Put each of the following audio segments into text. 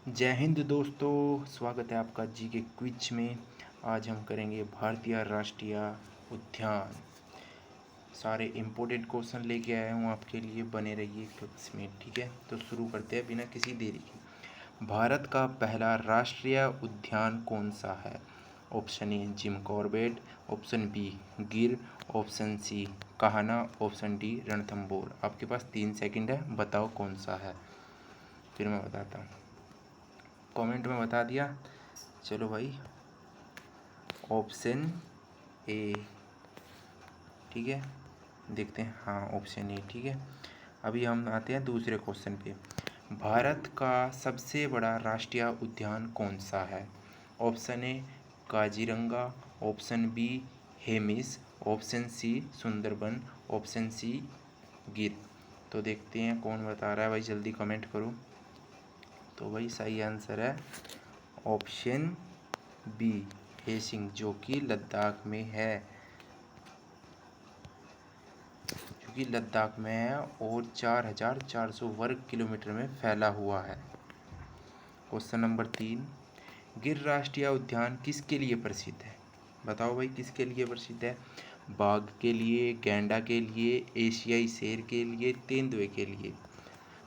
जय हिंद दोस्तों, स्वागत है आपका जी के क्विज में। आज हम करेंगे भारतीय राष्ट्रीय उद्यान। सारे इम्पोर्टेंट क्वेश्चन लेके आया हूँ आपके लिए, बने रहिए क्लास में। ठीक है, तो शुरू करते हैं बिना किसी देरी के। भारत का पहला राष्ट्रीय उद्यान कौन सा है? Option A Jim Corbett, option B Gir, option C Kanha, option D Ranthambore. आपके पास 3 सेकंड है, बताओ कौन सा है। फिर मैं बताता हूँ। कमेंट में बता दिया। चलो भाई, ऑप्शन ए। ठीक है, देखते हैं। हाँ, ऑप्शन ए ठीक है। अभी हम आते हैं दूसरे क्वेश्चन पे। भारत का सबसे बड़ा राष्ट्रीय उद्यान कौन सा है? Option A Kaziranga, option B Hemis, option C Sundarban, option C Gir. तो देखते हैं कौन बता रहा है भाई, जल्दी कमेंट करो। तो भाई सही आंसर है ऑप्शन बी हेसिंग, जो कि लद्दाख में है, और 4400 वर्ग किलोमीटर में फैला हुआ है। क्वेश्चन नंबर 3, गिर राष्ट्रीय उद्यान किसके लिए प्रसिद्ध है? बताओ भाई, किसके लिए प्रसिद्ध है? बाघ के लिए, गैंडा के लिए, एशियाई शेर के लिए, तेंदुए के लिए।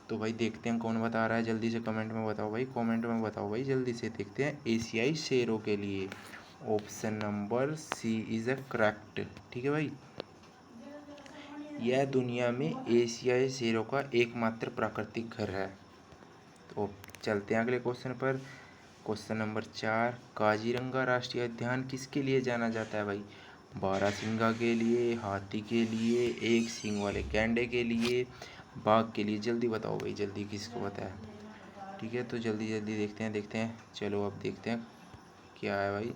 तो भाई देखते हैं कौन बता रहा है, जल्दी से कमेंट में बताओ भाई, कमेंट में बताओ भाई, जल्दी से। देखते हैं, एशियाई शेरों के लिए। Option number C is a correct. ठीक है भाई, यह दुनिया में एशियाई शेरों का एकमात्र प्राकृतिक घर है। तो चलते हैं अगले क्वेश्चन पर। क्वेश्चन नंबर 4, काजीरंगा राष्ट्रीय उद्यान किसके लिए जाना जाता है भाई? बारहसिंगा के लिए, हाथी के लिए, एक सींग वाले गैंडे के लिए, बाघ के लिए। जल्दी बताओ भाई, जल्दी, किसको पता है? ठीक है, तो जल्दी जल्दी देखते हैं। चलो अब देखते हैं क्या है भाई।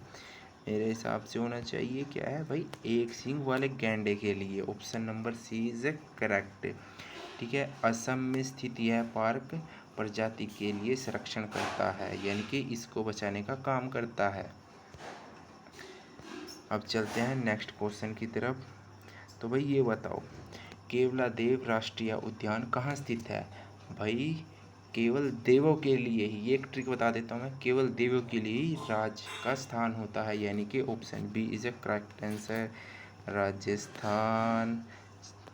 मेरे हिसाब से होना चाहिए क्या है भाई, एक सींग वाले गैंडे के लिए। Option number C is correct. ठीक है, असम में स्थित यह पार्क प्रजाति के लिए संरक्षण करता है, यानी कि इसको बचाने का काम करता है। अब चलते हैं नेक्स्ट क्वेश्चन की तरफ। तो भाई ये बताओ, केवलादेव राष्ट्रीय उद्यान कहाँ स्थित है? भाई केवल देवों के लिए ही, ये एक ट्रिक बता देता हूँ मैं, केवल देवों के लिए ही राज्य का स्थान होता है, यानी कि option B is a correct answer, Rajasthan.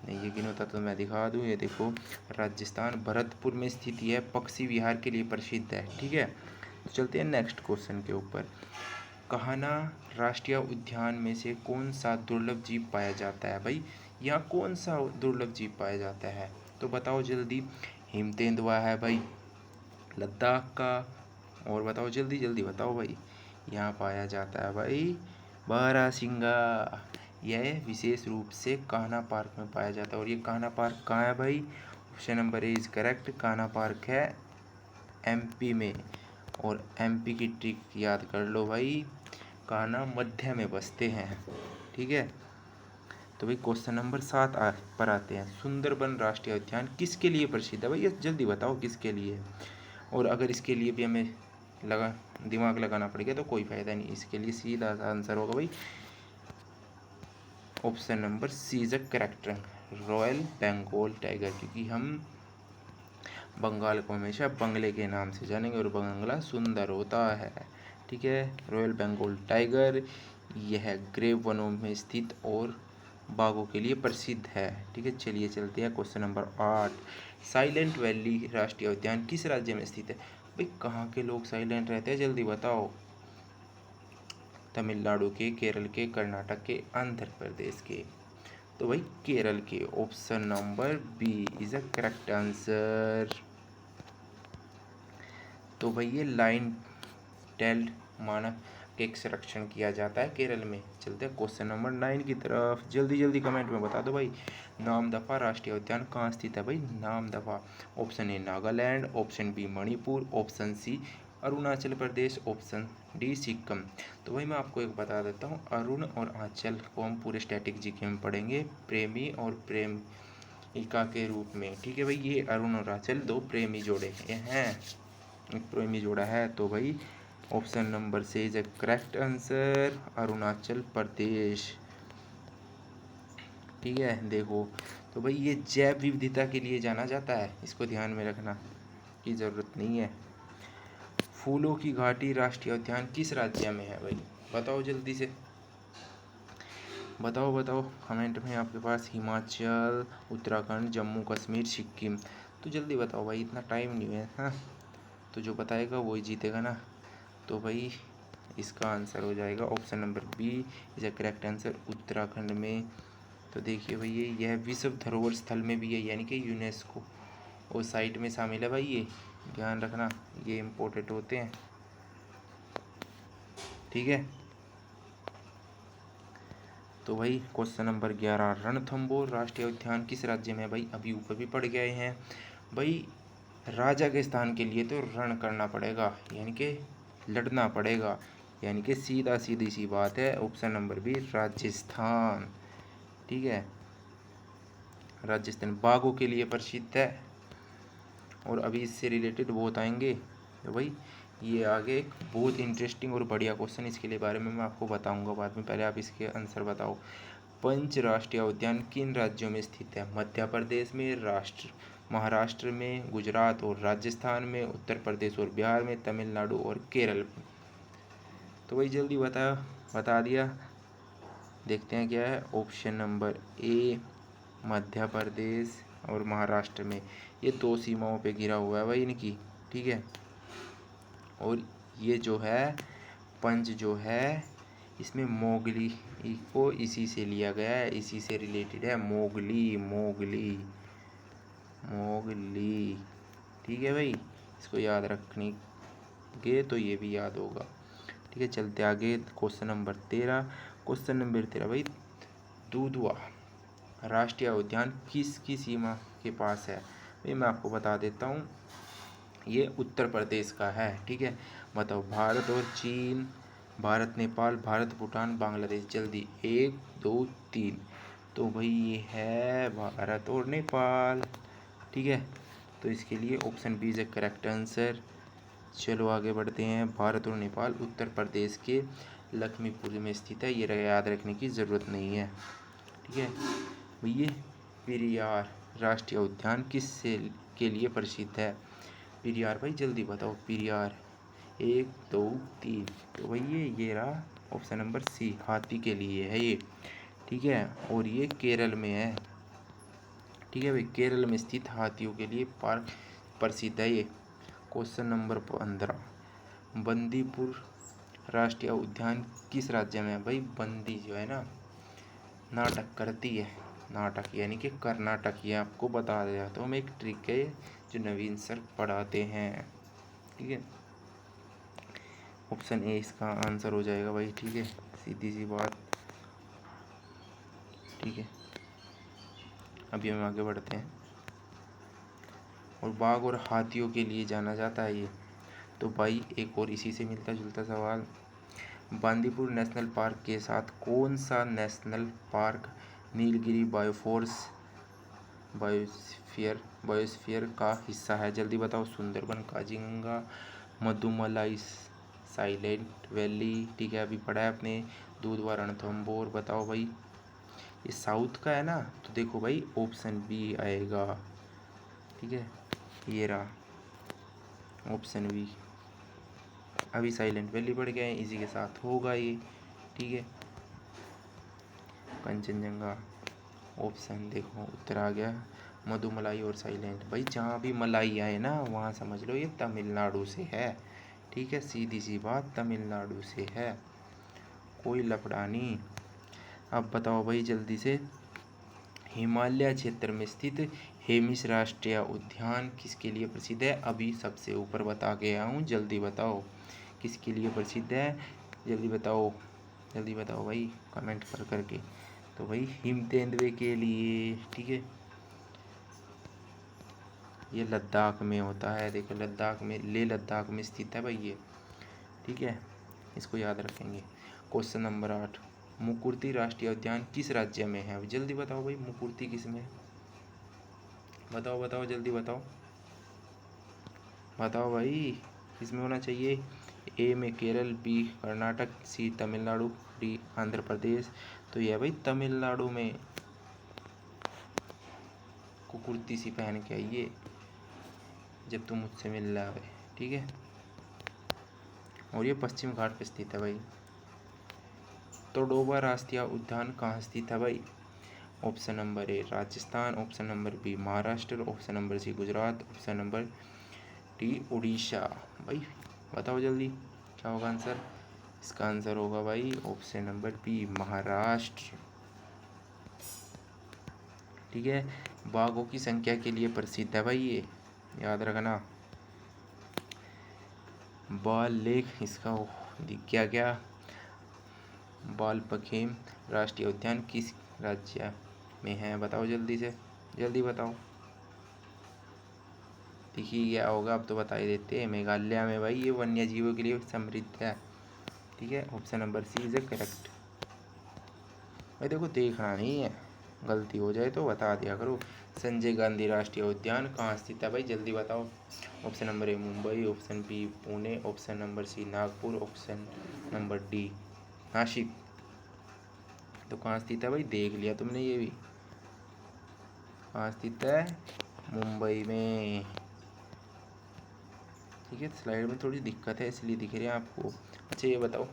नहीं यकीन होता तो मैं दिखा दूँ, ये देखो, राजस्थान भरतपुर में स्थित है, पक्षी विहार के लिए प्रसिद्ध है। ठीक है, तो चलते हैं नेक्स्ट क्वेश्चन के ऊपर। कान्हा राष्ट्रीय उद्यान में से कौन सा दुर्लभ जीव पाया जाता है भाई? यहाँ कौन सा दुर्लभ जीव पाया जाता है? तो बताओ जल्दी। हिम तेंदुआ है भाई लद्दाख का, और बताओ जल्दी जल्दी बताओ भाई। यहाँ पाया जाता है भाई बारहसिंगा। यह विशेष रूप से कान्हा पार्क में पाया जाता है। और ये कान्हा पार्क कहाँ है भाई? Option number A is correct, Kanha park है एमपी में। और एमपी की ट्रिक याद कर लो भाई, कान्हा मध्य में बसते हैं। ठीक है, तो भाई क्वेश्चन नंबर 7 पर आते हैं। सुंदरबन राष्ट्रीय उद्यान किसके लिए प्रसिद्ध है भाई? ये जल्दी बताओ किसके लिए। और अगर इसके लिए भी हमें दिमाग लगाना पड़ेगा तो कोई फ़ायदा नहीं। इसके लिए सीधा आंसर होगा भाई option number C is a correct, royal Bengal tiger, क्योंकि हम बंगाल को हमेशा बंगले के नाम से जानेंगे और बंगला सुंदर होता है। ठीक है, रॉयल बंगाल टाइगर यह ग्रेव वनों में स्थित और बाघों के लिए प्रसिद्ध है। ठीक है, चलिए चलते हैं क्वेश्चन नंबर 8। साइलेंट वैली राष्ट्रीय उद्यान किस राज्य में स्थित है? भाई कहाँ के लोग साइलेंट रहते हैं, जल्दी बताओ। तमिलनाडु के, केरल के, कर्नाटक के, आंध्र प्रदेश के। तो भाई केरल के, option number B is a correct answer. तो भाई ये लाइन टेल्ड मानव के संरक्षण किया जाता है केरल में। चलते हैं क्वेश्चन नंबर 9 की तरफ। जल्दी जल्दी कमेंट में बता दो भाई, नामदफा राष्ट्रीय उद्यान कहाँ स्थित है भाई? Namdapha, option A Nagaland, option B Manipur, option C Arunachal Pradesh, option D Sikkim. तो भाई मैं आपको एक बता देता हूँ, अरुण और आंचल को हम पूरे स्टैटिक जीके में पढ़ेंगे प्रेमी और प्रेमिका के रूप में। ठीक है भाई, ये अरुण और आंचल दो प्रेमी जोड़े हैं, एक प्रेमी जोड़ा है। तो भाई ऑप्शन नंबर से is a correct answer, Arunachal Pradesh. ठीक है, देखो तो भाई ये जैव विविधता के लिए जाना जाता है, इसको ध्यान में रखना की ज़रूरत नहीं है। फूलों की घाटी राष्ट्रीय उद्यान किस राज्य में है भाई? बताओ जल्दी से, बताओ बताओ कमेंट में। आपके पास हिमाचल, उत्तराखंड, जम्मू कश्मीर, सिक्किम। तो जल्दी बताओ भाई, इतना टाइम नहीं है। हाँ, तो जो बताएगा वही जीतेगा ना। तो भाई इसका आंसर हो जाएगा option number B is a correct answer, Uttarakhand में। तो देखिए भाई यह विश्व धरोहर स्थल में भी है, यानी कि यूनेस्को और साइट में शामिल है भाई। ये ध्यान रखना, ये इम्पोर्टेंट होते हैं, ठीक है। तो भाई क्वेश्चन नंबर 11, रणथंबोर राष्ट्रीय उद्यान किस राज्य में है भाई? अभी ऊपर भी पढ़ गए हैं भाई। राजा के स्थान के लिए तो रण करना पड़ेगा, यानी कि लड़ना पड़ेगा, यानी कि सीधा सीधी सी बात है। ऑप्शन नंबर बी राजस्थान, ठीक है। राजस्थान बाघों के लिए प्रसिद्ध है, और अभी इससे रिलेटेड बहुत आएंगे। तो भाई ये आगे एक बहुत इंटरेस्टिंग और बढ़िया क्वेश्चन, इसके लिए बारे में मैं आपको बताऊंगा बाद में। पहले आप इसके आंसर बताओ। पंच राष्ट्रीय उद्यान किन राज्यों में स्थित है? मध्य प्रदेश में, महाराष्ट्र में, गुजरात और राजस्थान में, उत्तर प्रदेश और बिहार में, तमिलनाडु और केरल में। तो भाई जल्दी बता दिया। देखते हैं क्या है। ऑप्शन नंबर ए मध्य प्रदेश और महाराष्ट्र में, ये दो सीमाओं पे घिरा हुआ है भाई इनकी, ठीक है। और ये जो है पंच जो है, इसमें मोगली को इसी से लिया गया है, इसी से रिलेटेड है। मोगली मोगली मोगली, ठीक है भाई, इसको याद रखने तो ये भी याद होगा, ठीक है। चलते आगे। क्वेश्चन नंबर 13 भाई, दुधवा राष्ट्रीय उद्यान किसकी सीमा के पास है भाई? मैं आपको बता देता हूँ, ये उत्तर प्रदेश का है, ठीक है। बताओ, भारत और चीन, भारत नेपाल, भारत भूटान, बांग्लादेश। जल्दी 1 2 3। तो भाई ये है भारत और नेपाल, ठीक है। तो इसके लिए option B is a correct answer. चलो आगे बढ़ते हैं। भारत और नेपाल उत्तर प्रदेश के लखीमपुर में स्थित है, ये याद रखने की ज़रूरत नहीं है, ठीक है। ये पेरियार राष्ट्रीय उद्यान किस से के लिए प्रसिद्ध है? पेरियार भाई जल्दी बताओ, पेरियार 1 2 3। तो भाई ये रहा ऑप्शन नंबर सी, हाथी के लिए है ये, ठीक है। और ये केरल में है, ठीक है भाई, केरल में स्थित हाथियों के लिए पार्क प्रसिद्ध है ये। क्वेश्चन नंबर 15, बंदीपुर राष्ट्रीय उद्यान किस राज्य में है भाई? बंदी जो है ना, नाटक करती है, नाटक यानी कि कर्नाटक, ये आपको बता दिया। तो हम एक ट्रिक है जो नवीन सर पढ़ाते हैं, ठीक है। ऑप्शन ए इसका आंसर हो जाएगा भाई, ठीक है, सीधी सी बात, ठीक है। अभी हम आगे बढ़ते हैं। और बाघ और हाथियों के लिए जाना जाता है ये। तो भाई एक और इसी से मिलता जुलता सवाल, बांदीपुर नेशनल पार्क के साथ कौन सा नेशनल पार्क नीलगिरी बायोस्फीयर का हिस्सा है? जल्दी बताओ। सुंदरबन, काजीरंगा, मधुमलाई, साइलेंट वैली, ठीक है, अभी पढ़ा है आपने। दुधवा, रणथंभौर। बताओ भाई, ये साउथ का है ना, तो देखो भाई ऑप्शन बी आएगा, ठीक है। ये रहा ऑप्शन बी। अभी साइलेंट वैली पढ़ गए, इसी के साथ होगा ये, ठीक है। कंचनजंगा, ऑप्शन देखो उत्तर आ गया, मधुमलाई और साइलेंट। भाई जहाँ भी मलाई आए ना, वहाँ समझ लो ये तमिलनाडु से है, ठीक है, सीधी सी बात, तमिलनाडु से है, कोई लफड़ा नहीं। अब बताओ भाई जल्दी से, हिमालय क्षेत्र में स्थित हेमिस राष्ट्रीय उद्यान किसके लिए प्रसिद्ध है? अभी सबसे ऊपर बता गया हूँ, जल्दी बताओ किसके लिए प्रसिद्ध है? जल्दी बताओ भाई कमेंट कर करके। तो भाई हिम तेंदुए के लिए, ठीक है। ये लद्दाख में होता है, देखो लद्दाख में, लेह लद्दाख में स्थित है भाई ये, ठीक है, इसको याद रखेंगे। क्वेश्चन नंबर 8, मुकुर्ती राष्ट्रीय उद्यान किस राज्य में है? जल्दी बताओ भाई, मुकुर्ती किस में है? बताओ जल्दी बताओ भाई, किसमें होना चाहिए? ए में केरल, बी कर्नाटक, सी तमिलनाडु, डी आंध्र प्रदेश। तो यह भाई तमिलनाडु में कुर्ती सी पहन के आइए जब तुम मुझसे मिल रहा है, ठीक है। और ये पश्चिम घाट पे स्थित है भाई। तोडोबा राष्ट्रीय उद्यान कहाँ स्थित है भाई? Option number A Rajasthan, option number B Maharashtra, option number C Gujarat, option number D Orissa. भाई बताओ जल्दी क्या होगा आंसर। इसका आंसर होगा भाई ऑप्शन नंबर बी महाराष्ट्र। ठीक है, बाघों की संख्या के लिए प्रसिद्ध है भाई, ये याद रखना। बाल लेक इसका दिख गया क्या? बालपखेम राष्ट्रीय उद्यान किस राज्य में है? बताओ जल्दी से, जल्दी बताओ। दिख ही गया होगा, अब तो बता ही देते हैं, मेघालय में भाई ये वन्य जीवों के लिए समृद्ध है। ठीक है, option number C is a correct. भाई देखो देखना नहीं है, गलती हो जाए तो बता दिया करो। संजय गांधी राष्ट्रीय उद्यान कहाँ स्थित है भाई? जल्दी बताओ। Option number A Mumbai, option B Pune, option number C Nagpur, option number D Nashik. तो कहाँ स्थित है भाई? देख लिया तुमने ये भी, कहाँ स्थित है? मुंबई में। ठीक है, स्लाइड में थोड़ी दिक्कत है इसलिए दिख रहे हैं आपको। अच्छा ये बताओ,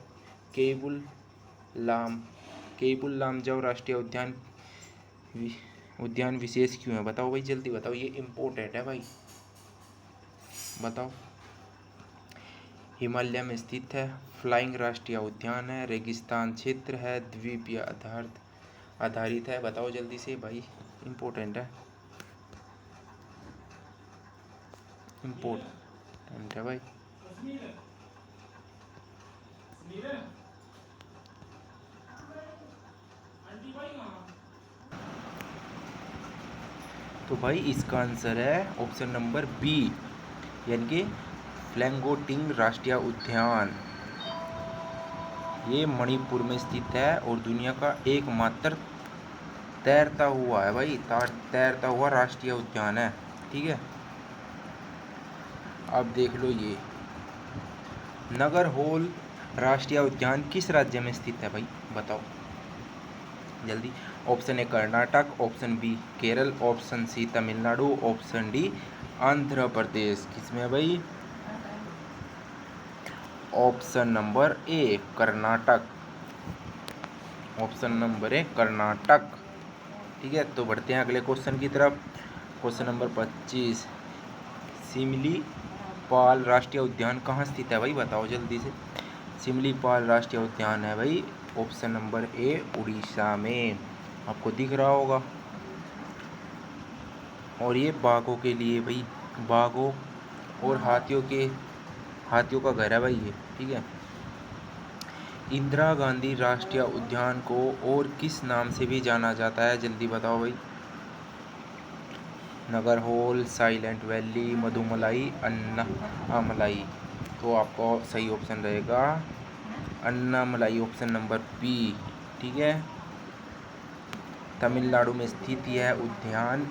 लाम केबुल लामजाओ राष्ट्रीय उद्यान विशेष क्यों है? बताओ भाई जल्दी बताओ, ये इम्पोर्टेंट है भाई, बताओ। हिमालय में स्थित है, फ्लाइंग राष्ट्रीय उद्यान है, रेगिस्तान क्षेत्र है, द्वीपीय आधारित है। बताओ जल्दी से भाई, इम्पोर्टेंट है, इम्पोर्टेंट है भाई। तो भाई इसका आंसर है ऑप्शन नंबर बी, यानी कि फ्लैंगोटिंग राष्ट्रीय उद्यान। ये मणिपुर में स्थित है और दुनिया का एकमात्र तैरता हुआ है भाई, तैरता हुआ राष्ट्रीय उद्यान है। ठीक है, अब देख लो ये नागरहोल राष्ट्रीय उद्यान किस राज्य में स्थित है भाई? बताओ जल्दी। Option A Karnataka, option B Kerala, option C Tamil Nadu, option D Andhra Pradesh. किसमें है भाई? Option number A Karnataka, option number A Karnataka. ठीक है, तो बढ़ते हैं अगले क्वेश्चन की तरफ। क्वेश्चन नंबर 25, सिमलीपाल राष्ट्रीय उद्यान कहाँ स्थित है भाई? बताओ जल्दी से। सिमलीपाल राष्ट्रीय उद्यान है भाई ऑप्शन नंबर ए उड़ीसा में, आपको दिख रहा होगा। और ये बाघों के लिए भाई, बाघों और हाथियों का घर है भाई ये। ठीक है, इंदिरा गांधी राष्ट्रीय उद्यान को और किस नाम से भी जाना जाता है? जल्दी बताओ भाई। Nagarhole, Silent Valley, Mudumalai, Annamalai. तो आपका सही ऑप्शन रहेगा अन्नामलाई, ऑप्शन नंबर बी। ठीक है, तमिलनाडु में स्थित यह उद्यान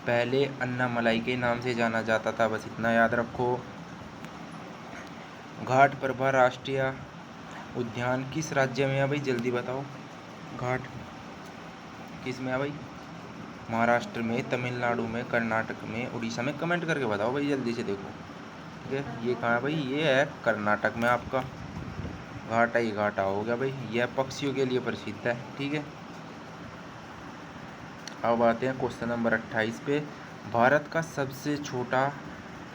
पहले अन्नामलाई के नाम से जाना जाता था, बस इतना याद रखो। घाट प्रभा राष्ट्रीय उद्यान किस राज्य में है भाई? जल्दी बताओ, घाट किस में है भाई? महाराष्ट्र में, तमिलनाडु में, कर्नाटक में, उड़ीसा में? कमेंट करके बताओ भाई जल्दी से। देखो ठीक है, ये कहाँ है भाई? ये है कर्नाटक में, आपका घाटा ही घाटा हो गया भाई। यह पक्षियों के लिए प्रसिद्ध है। ठीक है, अब आते हैं क्वेश्चन नंबर 28 पे। भारत का सबसे छोटा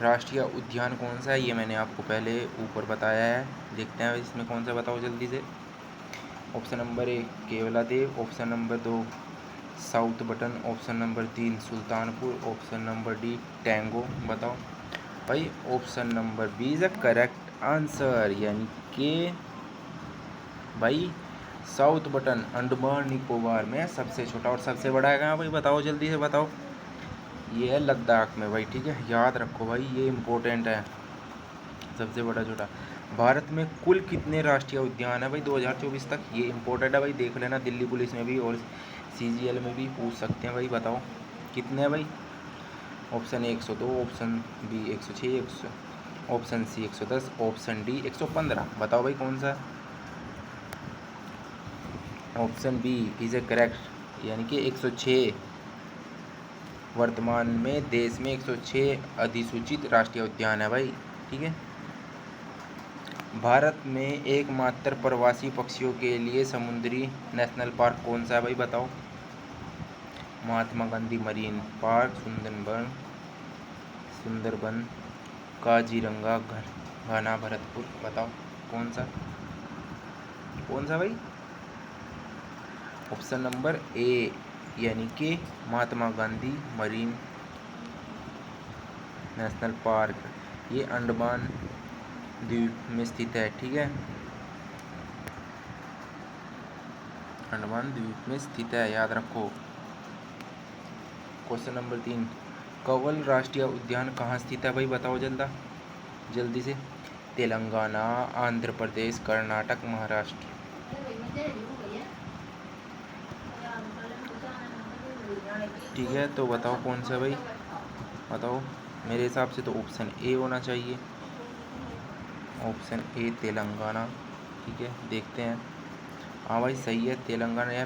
राष्ट्रीय उद्यान कौन सा है? ये मैंने आपको पहले ऊपर बताया है, देखते हैं इसमें कौन सा, बताओ जल्दी से। Option number A Keoladeo, option number 2 South Button, option number 3 Sultanpur, option number D टैंगो। बताओ भाई, option number B is a correct answer, यानी कि भाई साउथ बटन अंडमान निकोबार में सबसे छोटा। और सबसे बड़ा है कहाँ भाई? बताओ जल्दी से बताओ। ये है लद्दाख में भाई। ठीक है, याद रखो भाई, ये इम्पोर्टेंट है, सबसे बड़ा छोटा। भारत में कुल कितने राष्ट्रीय उद्यान है भाई 2024 तक? ये इम्पोर्टेंट है भाई, देख लेना, दिल्ली पुलिस में भी और CGL में भी पूछ सकते हैं भाई। बताओ कितने हैं भाई? Option A 102, option B 106, option C 110, option D 115। बताओ भाई कौन सा? Option B is a correct, यानी कि 106। वर्तमान में देश में 106 अधिसूचित राष्ट्रीय उद्यान है भाई। ठीक है, भारत में एकमात्र प्रवासी पक्षियों के लिए समुद्री नेशनल पार्क कौन सा है भाई बताओ? महात्मा गांधी मरीन पार्क, सुंदरबन, काजीरंगा, घना, भरतपुर, बताओ कौन सा भाई? ऑप्शन नंबर ए यानी कि Mahatma Gandhi marine national park, ये अंडमान द्वीप में स्थित है। ठीक है, अंडमान द्वीप में स्थित है, याद रखो। क्वेश्चन नंबर 3, कंवल राष्ट्रीय उद्यान कहाँ स्थित है भाई बताओ जल्दी से? तेलंगाना, आंध्र प्रदेश, कर्नाटक, महाराष्ट्र। ठीक है, तो बताओ कौन सा भाई बताओ? मेरे हिसाब से तो ऑप्शन ए होना चाहिए, ऑप्शन ए तेलंगाना। ठीक है, देखते हैं। हाँ भाई सही है, तेलंगाना। यह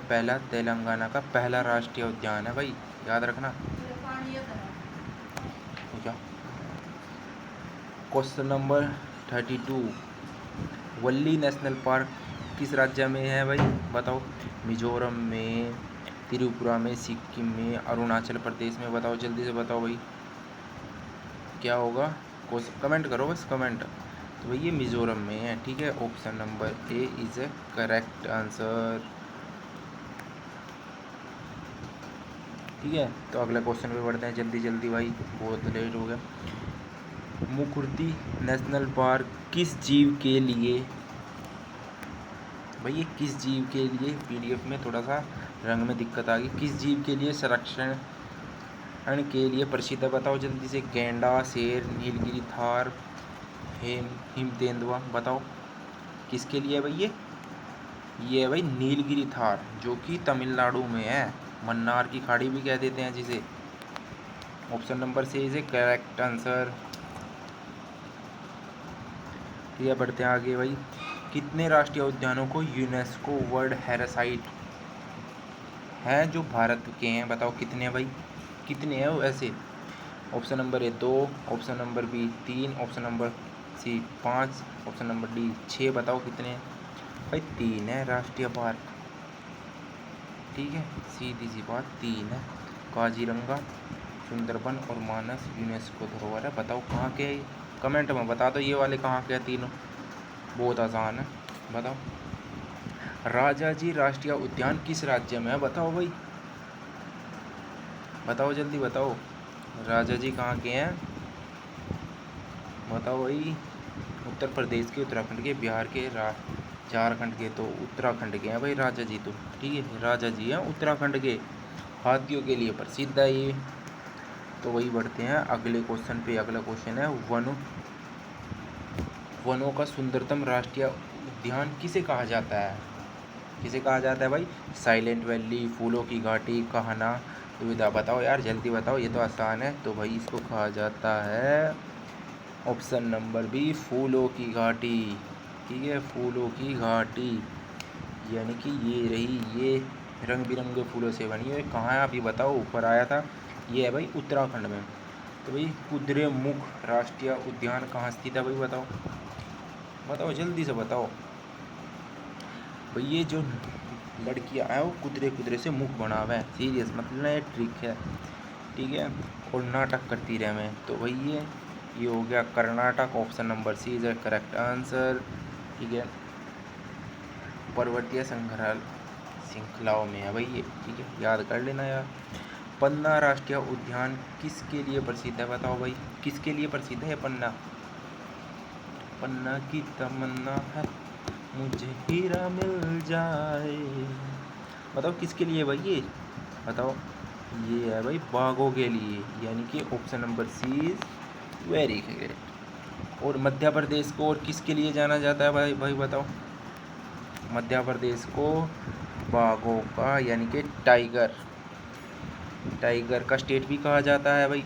तेलंगाना का पहला राष्ट्रीय उद्यान है भाई, याद रखना। क्वेश्चन नंबर 32, वल्ली नेशनल पार्क किस राज्य में है भाई बताओ? मिजोरम में, त्रिपुरा में, सिक्किम में, अरुणाचल प्रदेश में, बताओ जल्दी से बताओ भाई क्या होगा? कमेंट करो बस, कमेंट। तो भाई ये मिजोरम में है। ठीक है, option number A is a correct answer. ठीक है, तो अगले क्वेश्चन पे बढ़ते हैं जल्दी भाई, बहुत लेट हो गया। मुकुर्ती नेशनल पार्क किस जीव के लिए भाई, ये किस जीव के लिए? पीडीएफ में थोड़ा सा रंग में दिक्कत आ गई। किस जीव के लिए संरक्षण के लिए प्रसिद्ध है बताओ जल्दी से? गैंडा, शेर, नीलगिरी थार, हिम तेंदुआ, बताओ किसके लिए है भाई? ये है भाई नीलगिरी थार, जो कि तमिलनाडु में है, मन्नार की खाड़ी भी कह देते हैं जिसे। Option number C is a correct answer. ठीक है, बढ़ते हैं आगे भाई। कितने राष्ट्रीय उद्यानों को यूनेस्को वर्ल्ड हेरिटेज हैं जो भारत के हैं बताओ कितने भाई? कितने हैं वो ऐसे? Option number A 2, option number B 3, option number C 5, option number D 6, बताओ कितने हैं भाई? 3 है राष्ट्रीय पार्क। ठीक है, सीधी सी बात 3 है। काजीरंगा, सुंदरबन और मानस यूनेस्को धरोहर है। बताओ कहाँ के है? कमेंट में बता दो ये वाले कहाँ के हैं तीनों, बहुत आसान है, बताओ। राजाजी राष्ट्रीय उद्यान किस राज्य में है बताओ भाई? बताओ जल्दी बताओ, राजाजी कहाँ के हैं बताओ भाई? उत्तर प्रदेश के, उत्तराखंड के, बिहार के, झारखंड के, तो उत्तराखंड के हैं भाई राजाजी तो। ठीक है, राजाजी हैं उत्तराखंड के, हाथियों के लिए प्रसिद्ध है ये। तो वही बढ़ते हैं अगले क्वेश्चन पे। अगला क्वेश्चन है वनों का सुंदरतम राष्ट्रीय उद्यान किसे कहा जाता है? किसे कहा जाता है भाई? साइलेंट वैली, फूलों की घाटी, कहना, दुविधा, बताओ यार जल्दी बताओ, ये तो आसान है। तो भाई इसको कहा जाता है ऑप्शन नंबर बी फूलों की घाटी। ठीक है, फूलों की घाटी यानी कि ये रही, ये रंग बिरंगे फूलों से बनी है। कहाँ है आप ये बताओ? ऊपर आया था, ये है भाई उत्तराखंड में। तो भाई कुद्रेमुख राष्ट्रीय उद्यान कहाँ स्थित है भाई बताओ? बताओ जल्दी से बताओ भाई। ये जो लड़कियाँ हैं वो कुदरे से मुख बना हुआ है, सीरियस मतलब ना, ये ट्रिक है। ठीक है, और नाटक करती रहे मैं। तो भाई ये हो गया Karnataka, option number C is correct answer. ठीक है, पर्वतीय संग्रहालय श्रृंखलाओं में है भाई ये। ठीक है, याद कर लेना यार। पन्ना राष्ट्रीय उद्यान किसके लिए प्रसिद्ध है बताओ भाई? किसके लिए प्रसिद्ध है पन्ना? पन्ना की तमन्ना है मुझे हीरा मिल जाए, बताओ किसके लिए भाई ये बताओ? ये है भाई बाघों के लिए, यानी कि option number C is very correct. और मध्य प्रदेश को और किसके लिए जाना जाता है भाई बताओ? मध्य प्रदेश को बाघों का यानी कि टाइगर का स्टेट भी कहा जाता है भाई।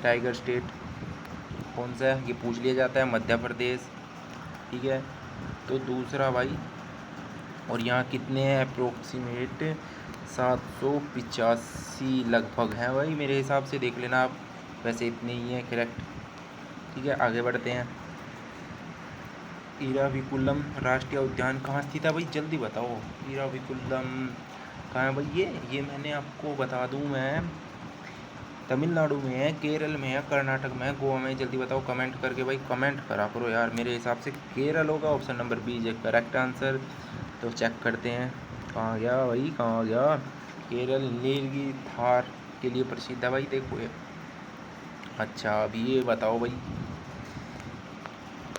टाइगर स्टेट कौन सा है ये पूछ लिया जाता है, मध्य प्रदेश। ठीक है, तो दूसरा भाई, और यहाँ कितने हैं अप्रोक्सीमेट 785 लगभग हैं भाई मेरे हिसाब से, देख लेना आप, वैसे इतने ही हैं करेक्ट। ठीक है, आगे बढ़ते हैं। इराविकुलम राष्ट्रीय उद्यान कहाँ स्थित है भाई, जल्दी बताओ। इराविकुलम कहाँ है भाई? ये मैंने आपको बता दूँ मैं, तमिलनाडु में है, केरल में है, कर्नाटक में है, गोवा में। जल्दी बताओ कमेंट करके भाई, कमेंट करा करो यार। मेरे हिसाब से केरल होगा, option number B is correct answer. तो चेक करते हैं, कहाँ गया भाई, कहाँ गया। केरल नीलगिरी थार के लिए प्रसिद्ध है भाई, देखो ये। अच्छा अभी ये बताओ भाई,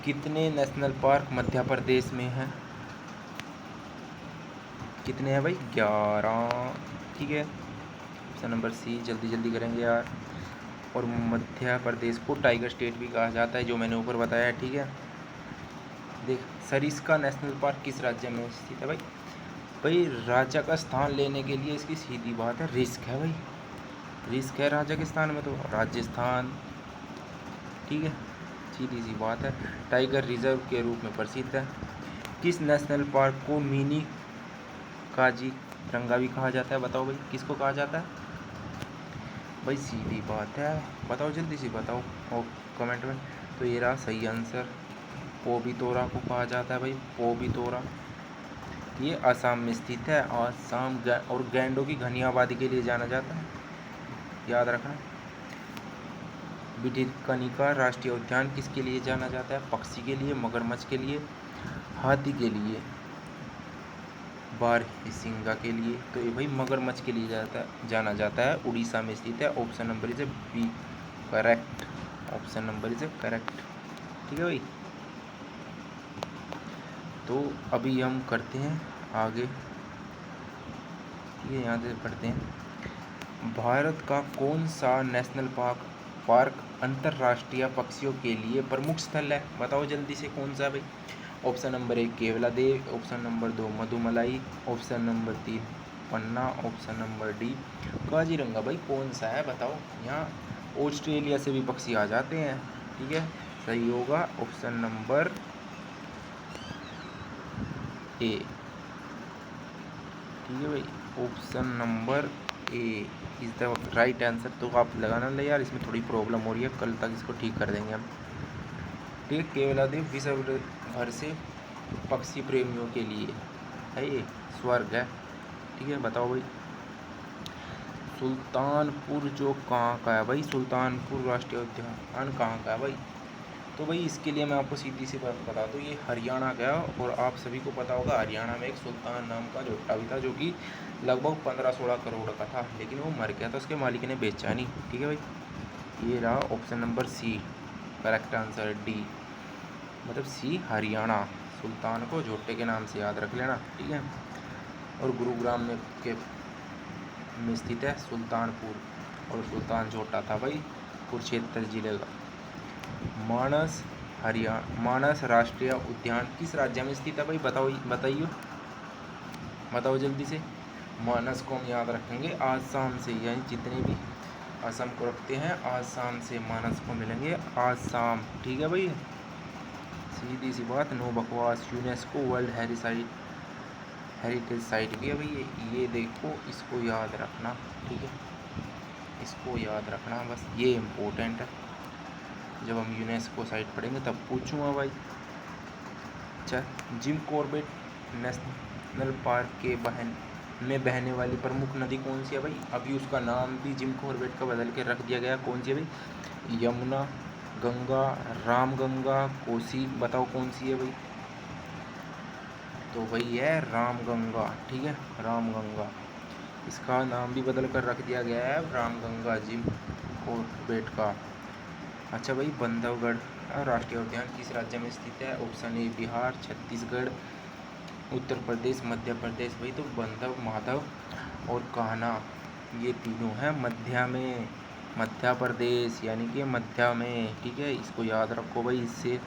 कितने नेशनल पार्क मध्य प्रदेश में है? कितने हैं भाई? 11। ठीक है, ऑप्शन नंबर सी। जल्दी जल्दी करेंगे यार। और मध्य प्रदेश को टाइगर स्टेट भी कहा जाता है, जो मैंने ऊपर बताया है। ठीक है, देख, सरिस्का नेशनल पार्क किस राज्य में स्थित है भाई? भाई राज्य का स्थान लेने के लिए इसकी सीधी बात है, रिस्क है भाई, रिस्क है राज्य के स्थान में, तो राजस्थान। ठीक है, सीधी सी बात है। टाइगर रिजर्व के रूप में प्रसिद्ध है। किस नेशनल पार्क को मिनी काजीरंगा भी कहा जाता है? बताओ भाई, किसको कहा जाता है भाई? सीधी बात है, बताओ जल्दी से बताओ और कमेंट में। तो ये रहा सही आंसर, पोबितोरा को कहा जाता है भाई, पोबितोरा। ये असम में स्थित है। असम और गैंडों की घनी आबादी के लिए जाना जाता है, याद रखना। भितरकनिका राष्ट्रीय उद्यान किसके लिए जाना जाता है? पक्षी के लिए, मगरमच्छ के लिए, हाथी के लिए, बारहसिंगा के लिए। तो ये भाई मगरमच्छ के लिए जाना जाता है, उड़ीसा में स्थित है। Option number is B correct, option number is correct. ठीक है भाई, तो अभी हम करते हैं आगे। ठीक है, यहाँ से पढ़ते हैं। भारत का कौन सा नेशनल पार्क अंतर्राष्ट्रीय पक्षियों के लिए प्रमुख स्थल है? बताओ जल्दी से, कौन सा है भाई? Option number 1 Keoladeo, option number 2 Mudumalai, option number 3 Panna, option number D Kaziranga. भाई कौन सा है बताओ? यहाँ ऑस्ट्रेलिया से भी पक्षी आ जाते हैं। ठीक है, सही होगा ऑप्शन नंबर ए। ठीक है भाई, option number A is the right answer. तो आप लगाना ले यार, इसमें थोड़ी प्रॉब्लम हो रही है, कल तक इसको ठीक कर देंगे हम। ठीक है, केवलादेव विश्व भर से पक्षी प्रेमियों के लिए है, ये स्वर्ग है। ठीक है, बताओ भाई। सुल्तानपुर जो कहाँ का है भाई? सुल्तानपुर राष्ट्रीय उद्यान कहाँ का है भाई? तो भाई इसके लिए मैं आपको सीधी सी बात बता दूँ, ये हरियाणा का है। और आप सभी को पता होगा, हरियाणा में एक सुल्तान नाम का जोटा भी था, जो कि लगभग 15-16 करोड़ का था, लेकिन वो मर गया था, उसके मालिक ने बेचा नहीं। ठीक है भाई, ये रहा option number C correct answer. D मतलब सी हरियाणा, सुल्तान को जोटे के नाम से याद रख लेना। ठीक है, और गुरुग्राम में स्थित है सुल्तानपुर, और सुल्तान जोटा था भाई कुरुक्षेत्र जिले का। मानस राष्ट्रीय उद्यान किस राज्य में स्थित है भाई? बताइए बताओ जल्दी से। मानस को हम याद रखेंगे आसाम से, यानी जितने भी असम को रखते हैं, आसाम से मानस को मिलेंगे, आसाम। ठीक है भाई, सीधी सी बात, नो बकवास। यूनेस्को वर्ल्ड हेरिटेज साइट भी है भाई ये देखो, इसको याद रखना। ठीक है, इसको याद रखना बस, ये इम्पोर्टेंट है। जब हम यूनेस्को साइट पढ़ेंगे तब पूछूंगा भाई। अच्छा, जिम कॉर्बेट नेशनल पार्क के में बहने वाली प्रमुख नदी कौन सी है भाई? अभी उसका नाम भी जिम कॉर्बेट का बदल के रख दिया गया। कौन सी है भाई? यमुना, गंगा, रामगंगा, कोसी। बताओ कौन सी है भाई? तो वही है रामगंगा। ठीक है, रामगंगा, इसका नाम भी बदल कर रख दिया गया है रामगंगा जिम कॉर्बेट का। अच्छा भाई, बांधवगढ़ राष्ट्रीय उद्यान किस राज्य में स्थित है? ऑप्शन ए बिहार, छत्तीसगढ़, उत्तर प्रदेश, मध्य प्रदेश। भाई तो बांधव, माधव और कान्हा, ये तीनों हैं मध्य प्रदेश, यानी कि मध्य में। ठीक है, इसको याद रखो भाई, इससे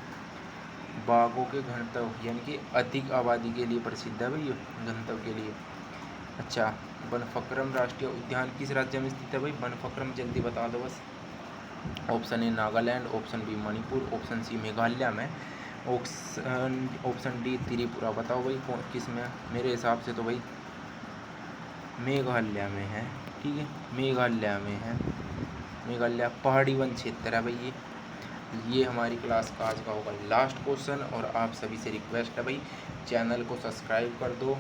बाघों के घनत्व यानी कि अधिक आबादी के लिए प्रसिद्ध है भाई, घनत्व के लिए। अच्छा, बनफक्रम राष्ट्रीय उद्यान किस राज्य में स्थित है भाई? बनफक्रम जल्दी बता दो बस। Option A Nagaland, option B Manipur, option C Meghalaya में, ऑप्शन डी त्रिपुरा। बताओ भाई कौन किस में? मेरे हिसाब से तो भाई मेघालय में है। ठीक है, मेघालय में है, मेघालय पहाड़ी वन क्षेत्र है भाई ये। ये हमारी क्लास का आज का होगा लास्ट क्वेश्चन, और आप सभी से रिक्वेस्ट है भाई, चैनल को सब्सक्राइब कर दो,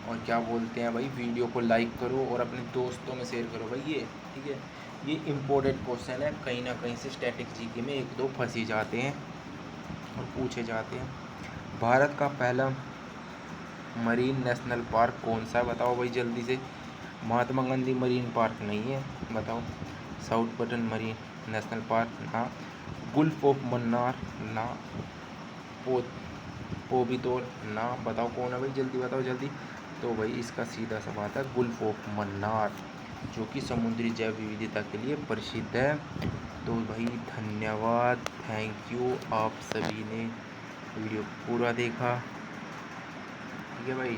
और क्या बोलते हैं भाई, वीडियो को लाइक करो और अपने दोस्तों में शेयर करो भाई। ये ठीक है, ये इम्पोर्टेंट क्वेश्चन है, कहीं ना कहीं से स्टैटिक जीके में एक दो फंस ही जाते हैं और पूछे जाते हैं। भारत का पहला मरीन नेशनल पार्क कौन सा है, बताओ भाई जल्दी से। महात्मा गांधी मरीन पार्क नहीं है, बताओ। South button marine national park ना, गुल्फ ऑफ मन्नार ना, पो पोबितोर ना, बताओ कौन है भाई, जल्दी बताओ जल्दी। तो भाई इसका सीधा सा बात है गुल्फ ऑफ मन्नार, जो कि समुद्री जैव विविधता के लिए प्रसिद्ध है। तो भाई धन्यवाद, थैंक यू, आप सभी ने वीडियो पूरा देखा, ठीक है भाई,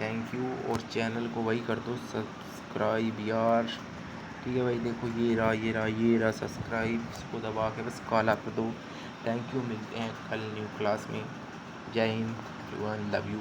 थैंक यू। और चैनल को भाई कर दो सब्सक्राइब यार, ठीक है भाई। देखो ये रहा सब्सक्राइब, इसको दबा के बस काला कर दो। थैंक यू, मिलते हैं कल न्यू क्लास में। जय हिंद, एवरीवन, लव यू।